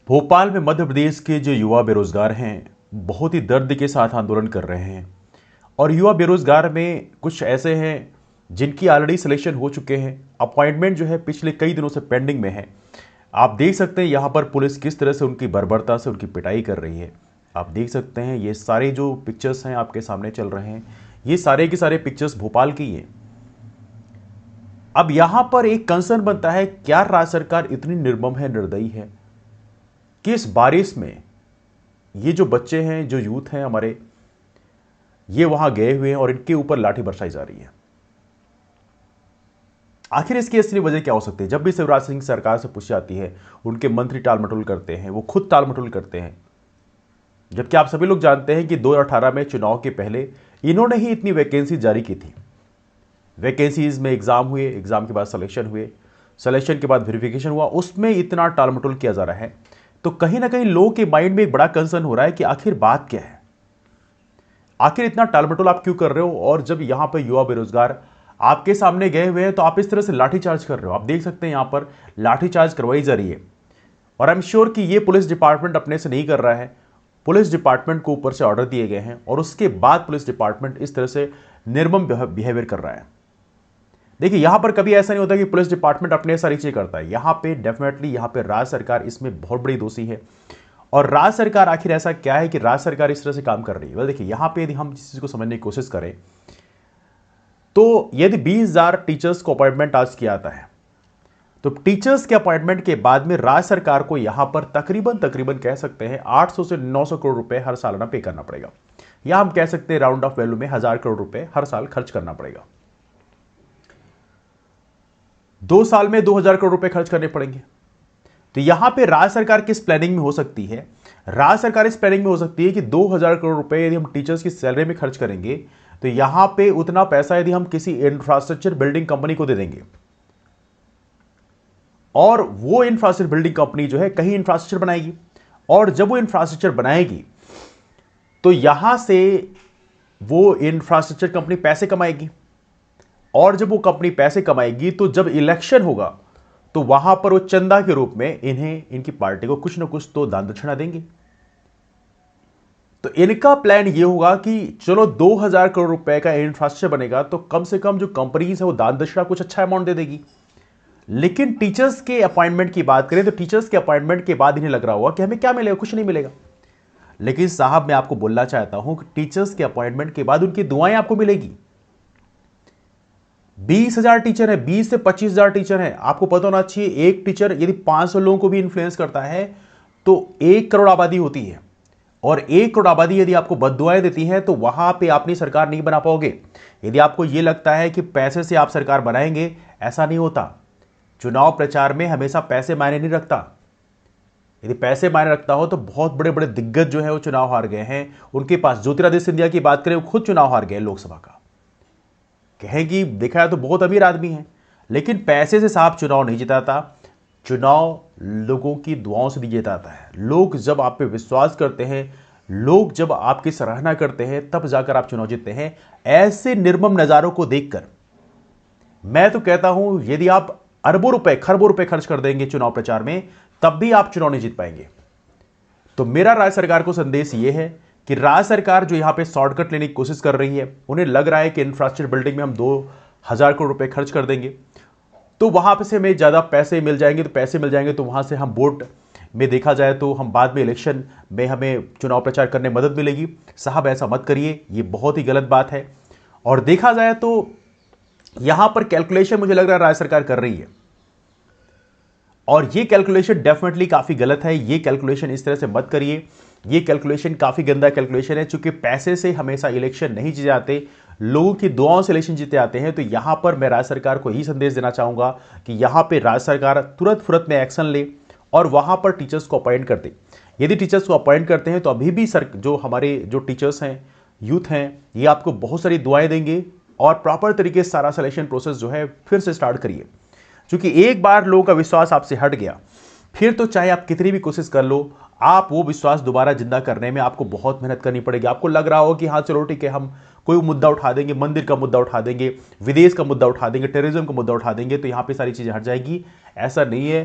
भोपाल में मध्य प्रदेश के जो युवा बेरोजगार हैं बहुत ही दर्द के साथ आंदोलन कर रहे हैं। और युवा बेरोजगार में कुछ ऐसे हैं जिनकी ऑलरेडी सिलेक्शन हो चुके हैं, अपॉइंटमेंट जो है पिछले कई दिनों से पेंडिंग में है। आप देख सकते हैं यहाँ पर पुलिस किस तरह से उनकी बर्बरता से उनकी पिटाई कर रही है। आप देख सकते हैं ये सारे जो पिक्चर्स हैं आपके सामने चल रहे हैं, ये सारे के सारे पिक्चर्स भोपाल की हैं। अब यहाँ पर एक कंसर्न बनता है, क्या राज्य सरकार इतनी निर्मम है, निर्दयी है कि इस बारिश में ये जो बच्चे हैं, जो यूथ हैं हमारे, ये वहां गए हुए हैं और इनके ऊपर लाठी बरसाई जा रही है। आखिर इसकी असली वजह क्या हो सकती है? जब भी शिवराज सिंह सरकार से पूछी जाती है, उनके मंत्री टालमटोल करते हैं, वो खुद टालमटोल करते हैं। जबकि आप सभी लोग जानते हैं कि 2018 में चुनाव के पहले इन्होंने ही इतनी वैकेंसी जारी की थी। वैकेंसीज में एग्जाम हुए, एग्जाम के बाद सिलेक्शन हुए, सिलेक्शन के बाद वेरिफिकेशन हुआ, उसमें इतना टालमटोल किया जा रहा है। तो कहीं ना कहीं लोगों के माइंड में एक बड़ा कंसर्न हो रहा है कि आखिर बात क्या है, आखिर इतना टालमटोल आप क्यों कर रहे हो? और जब यहां पर युवा बेरोजगार आपके सामने गए हुए हैं तो आप इस तरह से लाठीचार्ज कर रहे हो। आप देख सकते हैं यहां पर लाठीचार्ज करवाई जा रही है। और आई एम श्योर कि ये पुलिस डिपार्टमेंट अपने से नहीं कर रहा है, पुलिस डिपार्टमेंट को ऊपर से ऑर्डर दिए गए हैं और उसके बाद पुलिस डिपार्टमेंट इस तरह से निर्मम बिहेवियर कर रहा है। देखिए यहां पर कभी ऐसा नहीं होता कि पुलिस डिपार्टमेंट अपने सारी चीजें करता है। यहां पे डेफिनेटली यहां पे राज्य सरकार इसमें बहुत बड़ी दोषी है। और राज्य सरकार आखिर ऐसा क्या है कि राज्य सरकार इस तरह से काम कर रही है? देखिए यहां पे यदि हम इस चीज को समझने की कोशिश करें तो यदि 20,000 टीचर्स को अपॉइंटमेंट आज किया जाता है तो टीचर्स के अपॉइंटमेंट के बाद में राज्य सरकार को यहां पर तकरीबन कह सकते हैं 800 से 900 करोड़ रुपए हर सालाना पे करना पड़ेगा, या हम कह सकते हैं राउंड ऑफ वैल्यू में 1,000 करोड़ रुपए हर साल खर्च करना पड़ेगा। 2 साल में 2,000 करोड़ रुपए खर्च करने पड़ेंगे। तो यहां पे राज्य सरकार किस प्लानिंग में हो सकती है? राज्य सरकार इस प्लानिंग में हो सकती है कि 2,000 करोड़ रुपए यदि हम टीचर्स की सैलरी में खर्च करेंगे तो यहां पे उतना पैसा यदि हम किसी इंफ्रास्ट्रक्चर बिल्डिंग कंपनी को दे देंगे और वो इंफ्रास्ट्रक्चर बिल्डिंग कंपनी जो है कहीं इंफ्रास्ट्रक्चर बनाएगी, और जब वो इंफ्रास्ट्रक्चर बनाएगी तो यहां से वो इंफ्रास्ट्रक्चर कंपनी पैसे कमाएगी, और जब वो कंपनी पैसे कमाएगी तो जब इलेक्शन होगा तो वहां पर वो चंदा के रूप में इन्हें, इनकी पार्टी को कुछ ना कुछ तो दान दक्षिणा देंगे। तो इनका प्लान ये होगा कि चलो 2,000 करोड़ रुपए का इंफ्रास्ट्रक्चर बनेगा तो कम से कम जो कंपनीज है वो दान दक्षिणा कुछ अच्छा अमाउंट दे देगी। लेकिन टीचर्स के अपॉइंटमेंट की बात करें तो टीचर्स के अपॉइंटमेंट के बाद इन्हें लग रहा होगा कि हमें क्या मिलेगा, कुछ नहीं मिलेगा। लेकिन साहब मैं आपको बोलना चाहता हूं कि टीचर्स के अपॉइंटमेंट के बाद उनकी दुआएं आपको मिलेगी। 20,000 टीचर है, 20 से 25,000 टीचर है। आपको पता होना चाहिए एक टीचर यदि 500 लोगों को भी इन्फ्लुएंस करता है तो 1 करोड़ आबादी होती है, और 1 करोड़ आबादी यदि आपको बद्दुआएं देती है तो वहां पे अपनी सरकार नहीं बना पाओगे। यदि आपको यह लगता है कि पैसे से आप सरकार बनाएंगे, ऐसा नहीं होता। चुनाव प्रचार में हमेशा पैसे मायने नहीं रखता। यदि पैसे मायने रखता हो तो बहुत बड़े बड़े दिग्गज जो है वो चुनाव हार गए हैं। उनके पास ज्योतिरादित्य सिंधिया की बात करें, वो खुद चुनाव हार गए लोकसभा का। कहें कि देखा है तो बहुत अमीर आदमी है, लेकिन पैसे से साहब चुनाव नहीं जिताता। चुनाव लोगों की दुआओं से भी जिताता है। लोग जब आप पे विश्वास करते हैं, लोग जब आपकी सराहना करते हैं, तब जाकर आप चुनाव जीतते हैं। ऐसे निर्मम नजारों को देखकर मैं तो कहता हूं यदि आप अरबों रुपए, खरबों रुपए खर्च कर देंगे चुनाव प्रचार में, तब भी आप चुनाव नहीं जीत पाएंगे। तो मेरा राज्य सरकार को संदेश यह है कि राज्य सरकार जो यहां पे शॉर्टकट लेने की कोशिश कर रही है, उन्हें लग रहा है कि इंफ्रास्ट्रक्चर बिल्डिंग में हम 2,000 करोड़ रुपए खर्च कर देंगे तो वहां पे से हमें ज्यादा पैसे मिल जाएंगे, तो पैसे मिल जाएंगे तो वहां से हम वोट में देखा जाए तो हम बाद में इलेक्शन में हमें चुनाव प्रचार करने में मदद मिलेगी। साहब ऐसा मत करिए, ये बहुत ही गलत बात है। और देखा जाए तो यहां पर कैलकुलेशन मुझे लग रहा है राज्य सरकार कर रही है, और ये कैलकुलेशन डेफिनेटली काफी गलत है। ये कैलकुलेशन इस तरह से मत करिए, ये कैलकुलेशन काफी गंदा कैलकुलेशन है। चूंकि पैसे से हमेशा इलेक्शन नहीं जीते जाते, लोगों की दुआओं से इलेक्शन जीते आते हैं। तो यहां पर मैं राज्य सरकार को यही संदेश देना चाहूंगा कि यहां पे राज्य सरकार तुरंत फुरत में एक्शन ले और वहां पर टीचर्स को अपॉइंट कर दे। यदि टीचर्स को अपॉइंट करते हैं तो अभी भी सर जो हमारे जो टीचर्स हैं, यूथ हैं, ये आपको बहुत सारी दुआएं देंगे और प्रॉपर तरीके से सारा सिलेक्शन प्रोसेस जो है फिर से स्टार्ट करिए। क्योंकि एक बार लोगों का विश्वास आपसे हट गया, फिर तो चाहे आप कितनी भी कोशिश कर लो, आप वो विश्वास दोबारा जिंदा करने में आपको बहुत मेहनत करनी पड़ेगी। आपको लग रहा हो कि हाँ चलो ठीक है, हम कोई मुद्दा उठा देंगे, मंदिर का मुद्दा उठा देंगे, विदेश का मुद्दा उठा देंगे, टेररिज्म का मुद्दा उठा देंगे, तो यहां पे सारी चीजें हट जाएगी। ऐसा नहीं है।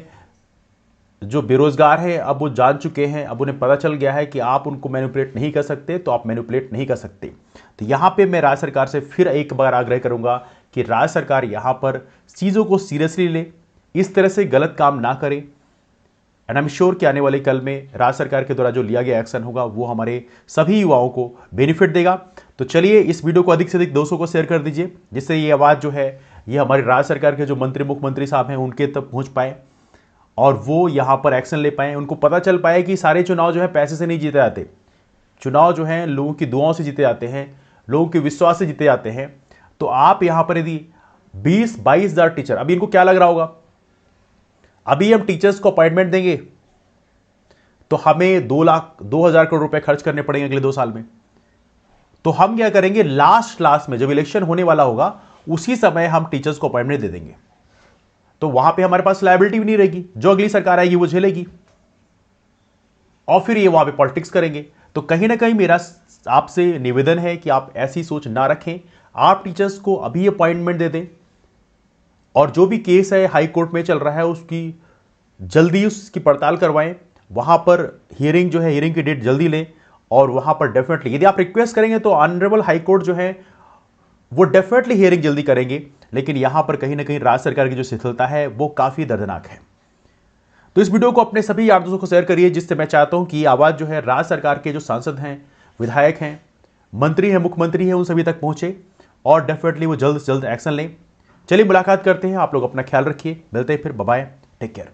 जो बेरोजगार है अब वो जान चुके हैं, अब उन्हें पता चल गया है कि आप उनको मैनिपुलेट नहीं कर सकते, तो आप मैनिपुलेट नहीं कर सकते। तो यहां पे मैं राज्य सरकार से फिर एक बार आग्रह करूंगा कि राज्य सरकार यहां पर चीज़ों को सीरियसली ले, इस तरह से गलत काम ना करे। एंड आई एम श्योर कि आने वाले कल में राज्य सरकार के द्वारा जो लिया गया एक्शन होगा वो हमारे सभी युवाओं को बेनिफिट देगा। तो चलिए इस वीडियो को अधिक से अधिक दोस्तों को शेयर कर दीजिए, जिससे ये आवाज़ जो है ये हमारे राज्य सरकार के जो मंत्री मुख्यमंत्री साहब हैं उनके तक पहुंच पाए और वो यहाँ पर एक्शन ले पाए। उनको पता चल पाए कि सारे चुनाव जो है पैसे से नहीं जीते जाते, चुनाव जो है लोगों की दुआओं से जीते जाते हैं, लोगों के विश्वास से जीते जाते हैं। तो आप यहाँ पर यदि 20-22 हज़ार टीचर, अभी इनको क्या लग रहा होगा, अभी हम टीचर्स को अपॉइंटमेंट देंगे तो हमें 2,00,000 करोड़ रुपए खर्च करने पड़ेंगे अगले 2 साल में। तो हम क्या करेंगे, लास्ट में जब इलेक्शन होने वाला होगा उसी समय हम टीचर्स को अपॉइंटमेंट दे देंगे। तो वहां पे हमारे पास लायबिलिटी भी नहीं रहेगी, जो अगली सरकार आएगी वो झेलेगी और फिर ये वहां पे पॉलिटिक्स करेंगे। तो कहीं ना कहीं मेरा आपसे निवेदन है कि आप ऐसी सोच ना रखें, आप टीचर्स को अभी अपॉइंटमेंट दे दें और जो भी केस है हाई कोर्ट में चल रहा है उसकी जल्दी उसकी पड़ताल करवाएं। वहां पर हियरिंग जो है, हियरिंग की डेट जल्दी लें और वहां पर डेफिनेटली यदि आप रिक्वेस्ट करेंगे तो ऑनरेबल हाई कोर्ट जो है वो डेफिनेटली हियरिंग जल्दी करेंगे। लेकिन यहां पर कहीं ना कहीं राज्य सरकार की जो शिथिलता है वो काफी दर्दनाक है। तो इस वीडियो को अपने सभी यार दोस्तों को शेयर करिए, जिससे मैं चाहता हूं कि आवाज जो है राज्य सरकार के जो सांसद हैं, विधायक हैं, मंत्री हैं, मुख्यमंत्री हैं, उन सभी तक पहुंचे और डेफिनेटली वो जल्द से जल्द एक्शन लें। चलिए मुलाकात करते हैं, आप लोग अपना ख्याल रखिए, मिलते हैं फिर, बाय बाय, टेक केयर।